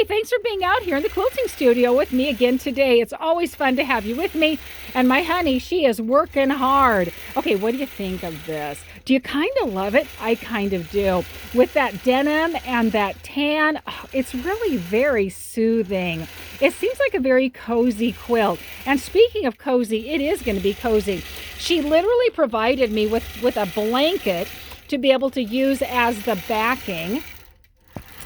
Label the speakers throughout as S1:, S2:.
S1: Hey, thanks for being out here in the quilting studio with me again today. It's always fun to have you with me. And my honey, she is working hard. Okay, what do you think of this? Do you kind of love it? I kind of do. With that denim and that tan, it's really very soothing. It seems like a very cozy quilt. And speaking of cozy, it is going to be cozy. She literally provided me with a blanket to be able to use as the backing.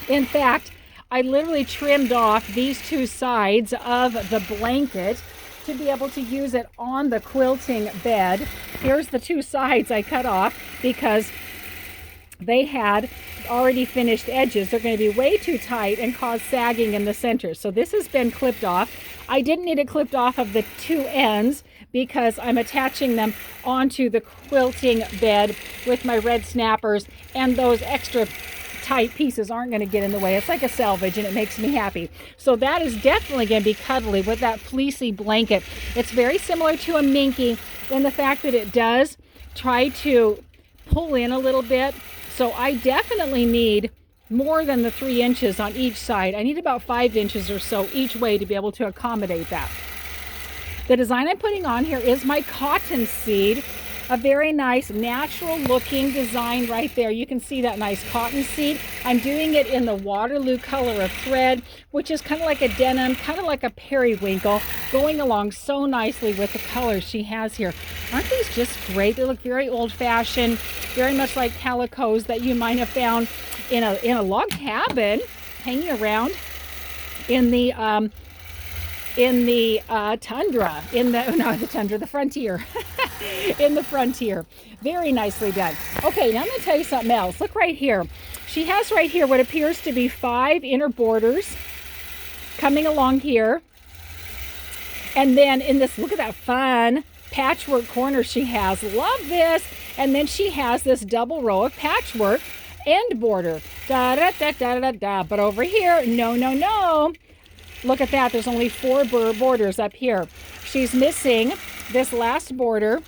S1: In fact, I literally trimmed off these two sides of the blanket to be able to use it on the quilting bed. Here's the two sides I cut off because they had already finished edges. They're going to be way too tight and cause sagging in the center. So this has been clipped off. I didn't need it clipped off of the two ends because I'm attaching them onto the quilting bed with my red snappers, and those extra tight pieces aren't going to get in the way. It's like a selvage and it makes me happy. So that is definitely going to be cuddly with that fleecy blanket. It's very similar to a minky in the fact that it does try to pull in a little bit. So I definitely need more than the 3 inches on each side. I need about 5 inches or so each way to be able to accommodate that. The design I'm putting on here is my COTTONSEED. A very nice natural looking design right there. You can see that nice COTTONSEED. I'm doing it in the Waterloo color of thread, which is kind of like a denim, kind of like a periwinkle, going along so nicely with the colors she has here. Aren't these just great? They look very old fashioned, very much like calicos that you might have found in a log cabin hanging around in the tundra, the frontier. In the frontier. Very nicely done. Okay, now I'm going to tell you something else. Look right here. She has right here what appears to be 5 inner borders coming along here. And then in this, look at that fun patchwork corner she has. Love this. And then she has this double row of patchwork end border. Da da da da da da. But over here, no. Look at that. There's only 4 borders up here. She's missing this last border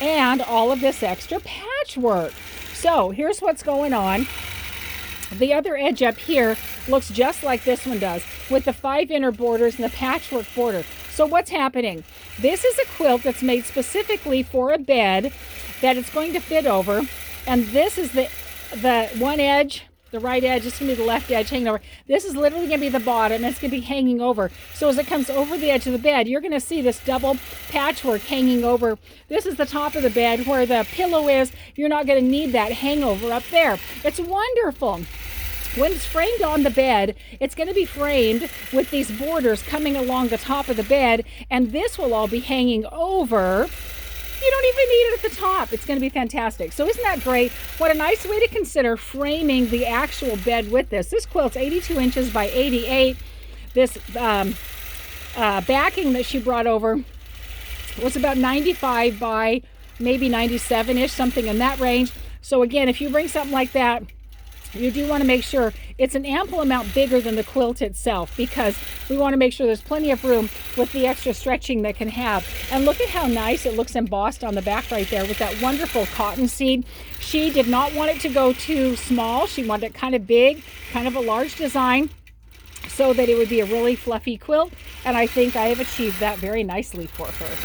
S1: and all of this extra patchwork. So here's what's going on. The other edge up here looks just like this one does, with the 5 inner borders and the patchwork border. So what's happening? This is a quilt that's made specifically for a bed that it's going to fit over. And this is the one edge, the right edge. It's going to be the left edge hanging over. This is literally going to be the bottom. It's going to be hanging over. So as it comes over the edge of the bed, you're going to see this double patchwork hanging over. This is the top of the bed where the pillow is. You're not going to need that hangover up there. It's wonderful. When it's framed on the bed, it's going to be framed with these borders coming along the top of the bed, and this will all be hanging over. You don't even need it at the top. It's going to be fantastic. So isn't that great? What a nice way to consider framing the actual bed with this. This quilt's 82 inches by 88. This backing that she brought over was about 95 by maybe 97-ish, something in that range. So again, if you bring something like that, you do want to make sure it's an ample amount bigger than the quilt itself, because we want to make sure there's plenty of room with the extra stretching that can have. And look at how nice it looks embossed on the back right there with that wonderful COTTONSEED. She did not want it to go too small. She wanted it kind of big, kind of a large design, so that it would be a really fluffy quilt. And I think I have achieved that very nicely for her.